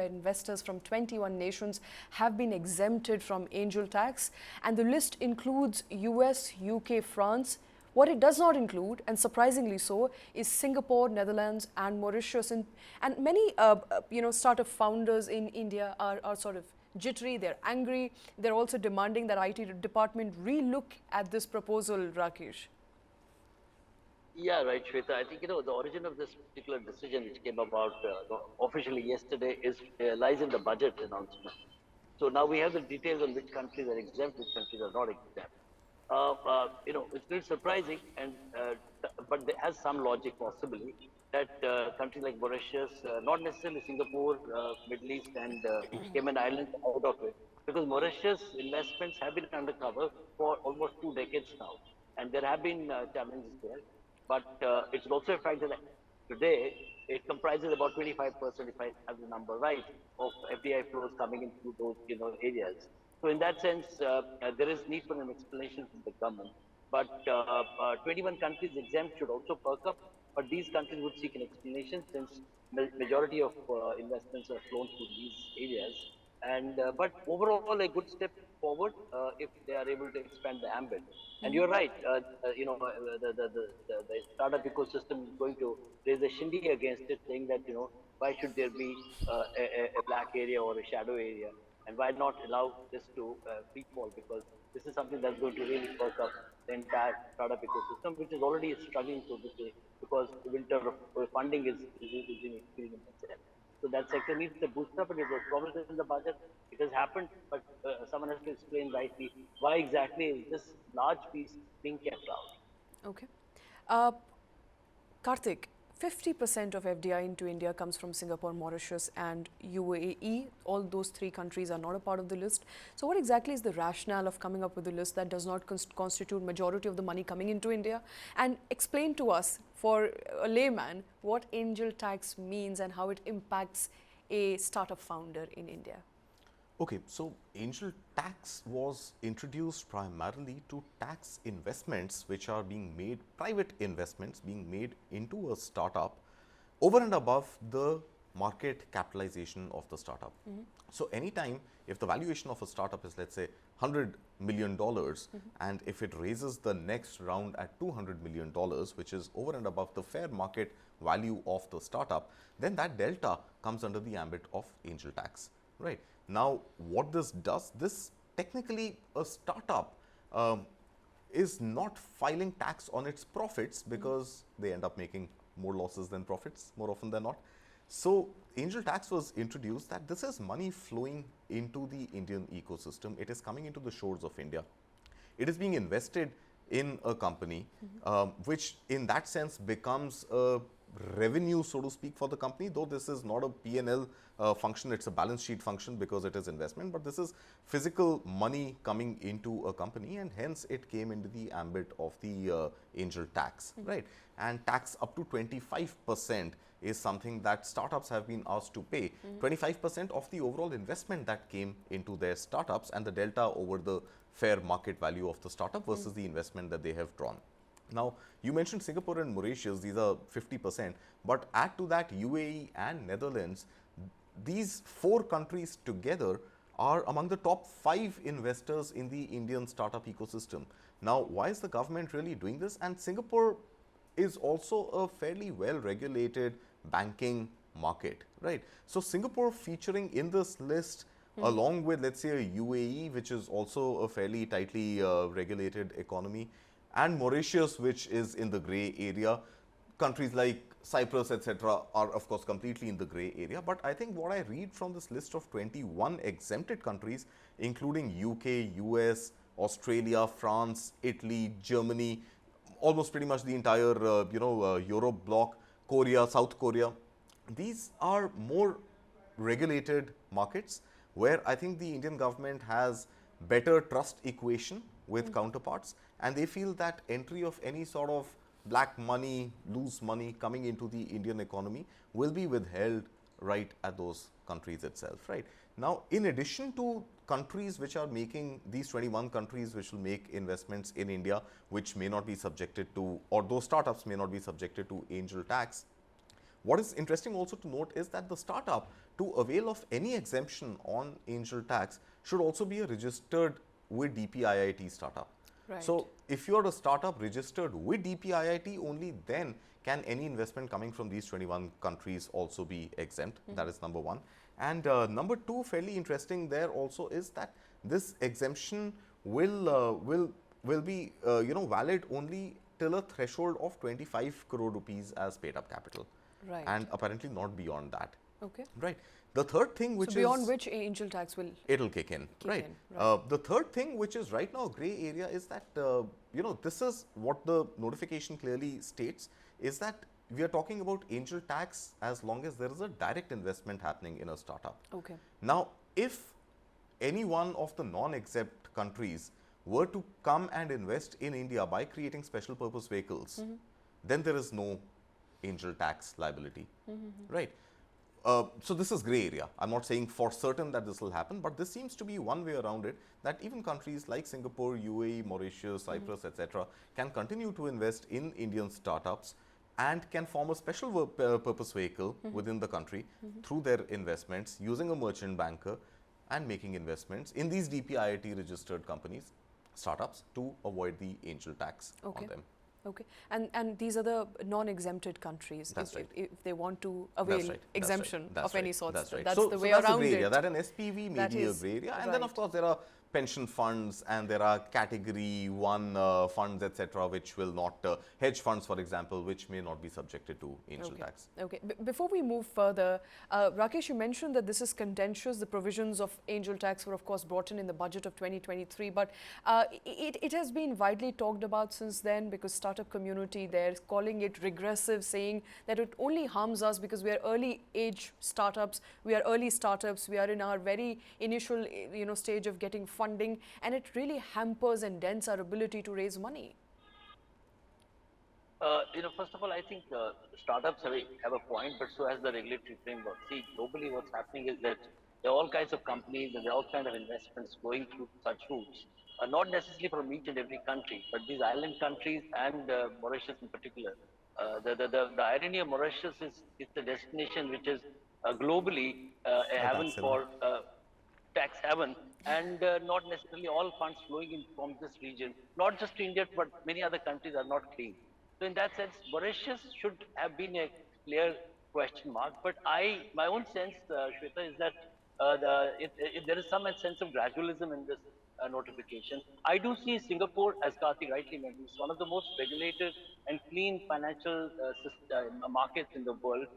investors from 21 nations have been exempted from angel tax, and the list includes US, UK, France. What it does not include, and surprisingly so, is Singapore, Netherlands, and Mauritius. And many, startup founders in India are sort of jittery. They're angry. They're also demanding that IT department relook at this proposal, Rakesh. Yeah, right, Shweta. I think, the origin of this particular decision, which came about officially yesterday, lies in the budget announcement. So now we have the details on which countries are exempt, which countries are not exempt. It's very surprising, but there has some logic possibly that countries like Mauritius, not necessarily Singapore, Middle East, and Cayman Islands are out of it, because Mauritius investments have been undercover for almost 2 decades now, and there have been challenges there. But it's also a fact that today it comprises about 25%, if I have the number right, of FDI flows coming into those areas. So in that sense, there is need for an explanation from the government. But 21 countries exempt should also perk up. But these countries would seek an explanation, since the majority of investments are flown through these areas. And but overall, a good step forward if they are able to expand the ambit. And you're right, the startup ecosystem is going to raise a shindy against it, saying that why should there be a black area or a shadow area, and why not allow this to free fall, because this is something that's going to really perk up the entire startup ecosystem, which is already struggling, so to say, because the winter of funding is in itself. So that sector needs a boost up, and it was promised in the budget. It has happened, but someone has to explain rightly why exactly is this large piece being kept out. Okay. Karthik, 50% of FDI into India comes from Singapore, Mauritius, and UAE. All those three countries are not a part of the list. So what exactly is the rationale of coming up with a list that does not constitute majority of the money coming into India? And explain to us, for a layman, what angel tax means and how it impacts a startup founder in India. Okay, so angel tax was introduced primarily to tax investments which are being made, private investments being made into a startup over and above the market capitalization of the startup. So anytime if the valuation of a startup is, let's say, $100 million, and if it raises the next round at $200 million, which is over and above the fair market value of the startup, then that delta comes under the ambit of angel tax, right? Now, what this does, this technically a startup is not filing tax on its profits, because they end up making more losses than profits more often than not. So angel tax was introduced that this is money flowing into the Indian ecosystem. It is coming into the shores of India. It is being invested in a company, which in that sense becomes a revenue, so to speak, for the company, though this is not a P&L function, it's a balance sheet function because it is investment, but this is physical money coming into a company, and hence it came into the ambit of the angel tax, right? And tax up to 25% is something that startups have been asked to pay. 25% of the overall investment that came into their startups, and the delta over the fair market value of the startup versus the investment that they have drawn. Now, you mentioned Singapore and Mauritius, these are 50%, but add to that UAE and Netherlands, these 4 countries together are among the top 5 investors in the Indian startup ecosystem. Now, why is the government really doing this? And Singapore is also a fairly well-regulated banking market, right? So Singapore featuring in this list along with, let's say, a UAE, which is also a fairly tightly regulated economy, and Mauritius, which is in the gray area. Countries like Cyprus, etc., are of course completely in the gray area. But I think what I read from this list of 21 exempted countries, including UK, US, Australia, France, Italy, Germany, almost pretty much the entire Europe bloc, Korea, South Korea, these are more regulated markets where I think the Indian government has better trust equation with counterparts, and they feel that entry of any sort of black money, loose money coming into the Indian economy will be withheld right at those countries itself, right? Now, in addition to countries which are making, these 21 countries which will make investments in India, which may not be subjected to, or those startups may not be subjected to angel tax, what is interesting also to note is that the startup to avail of any exemption on angel tax should also be a registered with DPIIT startup. Right. So, if you are a startup registered with DPIIT, only then can any investment coming from these 21 countries also be exempt. That is number one. And number two, fairly interesting there also is that this exemption will be valid only till a threshold of 25 crore rupees as paid up capital, Right. and apparently not beyond that. Okay. Right. The third thing, which So beyond is which angel tax will it'll kick in, right? The third thing, which is right now a gray area, is that this is what the notification clearly states, is that we are talking about angel tax as long as there is a direct investment happening in a startup. Okay. Now, if any one of the non-exempt countries were to come and invest in India by creating special purpose vehicles, then there is no angel tax liability, right? So this is gray area. I'm not saying for certain that this will happen, but this seems to be one way around it, that even countries like Singapore, UAE, Mauritius, Cyprus, etc., can continue to invest in Indian startups and can form a special purpose vehicle within the country through their investments, using a merchant banker and making investments in these DPIIT registered companies, startups, to avoid the angel tax on them. Okay. And these are the non-exempted countries. That's right. If they want to avail exemption of any sort. That's right. That's so, the so way that's around a gray area. it. That an SPV may be a gray area. And then, of course, there are pension funds and there are category 1 funds, etc., which will not, hedge funds, for example, which may not be subjected to angel tax. Okay. Before we move further, Rakesh, you mentioned that this is contentious. The provisions of angel tax were, of course, brought in the budget of 2023, but it has been widely talked about since then, because startup community, they're calling it regressive, saying that it only harms us because we are early age startups, we are early startups, we are in our very initial stage of getting funding, and it really hampers and dents our ability to raise money. First of all, I think startups have a point, but so has the regulatory framework. See, globally what's happening is that there are all kinds of companies and there are all kinds of investments going through such routes. Not necessarily from each and every country, but these island countries and Mauritius in particular. The irony of Mauritius is it's a destination which is globally a haven for tax haven, and not necessarily all funds flowing in from this region, not just to India, but many other countries are not clean. So in that sense, Mauritius should have been a clear question mark. But my own sense, Shweta, is that there is some sense of gradualism in this notification. I do see Singapore, as Karthi rightly mentioned, is one of the most regulated and clean financial markets in the world.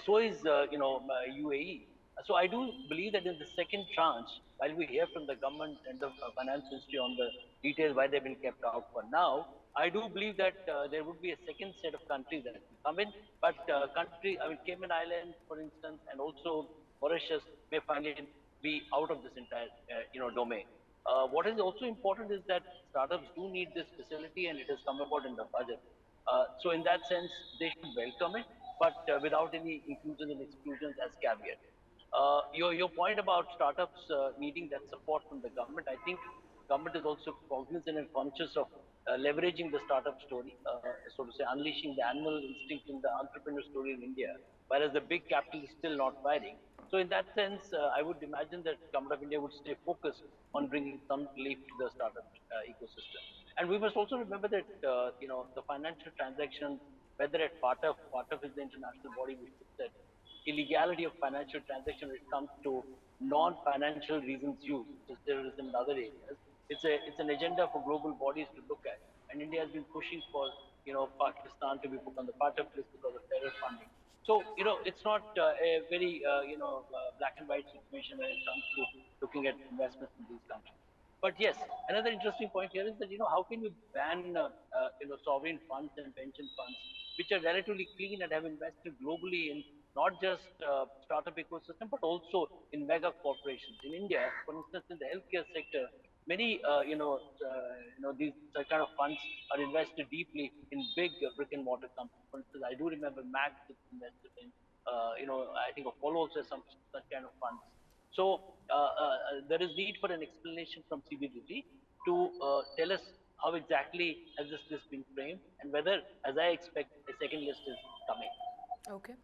So is UAE. So I do believe that in the second tranche, while we hear from the government and the finance ministry on the details why they've been kept out for now, I do believe that there would be a second set of countries that will come in. But Cayman Islands, for instance, and also Mauritius may finally be out of this entire domain. What is also important is that startups do need this facility, and it has come about in the budget. So in that sense, they should welcome it, but without any inclusions and exclusions as caveat. Your point about startups needing that support from the government, I think government is also cognizant and conscious of leveraging the startup story, so to say, unleashing the animal instinct in the entrepreneur story in India, whereas the big capital is still not firing. So in that sense, I would imagine that Government of India would stay focused on bringing some relief to the startup ecosystem. And we must also remember that the financial transactions, whether at FATF is the international body which looks at illegality of financial transaction when it comes to non-financial reasons used, such as terrorism and other areas. It's an agenda for global bodies to look at, and India has been pushing for Pakistan to be put on the FATF list because of terror funding. So it's not a very black and white situation when it comes to looking at investments in these countries. But yes, another interesting point here is that how can you ban sovereign funds and pension funds which are relatively clean and have invested globally in not just startup ecosystem but also in mega corporations in India, for instance, in the healthcare sector. Many these kind of funds are invested deeply in big brick and mortar companies. For instance, I do remember Max invested in I think Apollo also has some such kind of funds. So there is need for an explanation from Cbdt to tell us how exactly has this list been framed and whether, as I expect, a second list is coming. Okay,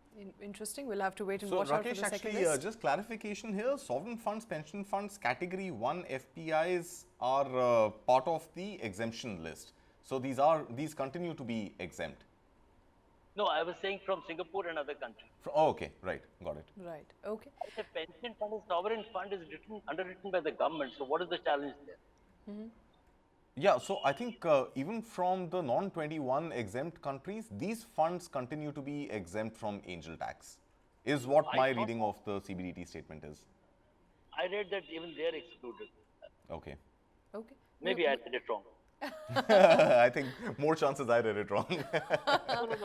interesting. We'll have to wait and So watch out for Rakesh, the second actually, list. just clarification here, sovereign funds, pension funds, category 1 FPIs are part of the exemption list. So these continue to be exempt. No, I was saying from Singapore and other countries. Oh, okay, right, got it. Right. Okay. The pension fund, a sovereign fund is underwritten by the government. So what is the challenge there? Yeah, so I think even from the non-21 exempt countries, these funds continue to be exempt from angel tax, is what I my thought- reading of the CBDT statement is. I read that even they are excluded. Okay. Okay. Maybe I read it wrong. I think more chances I read it wrong. No.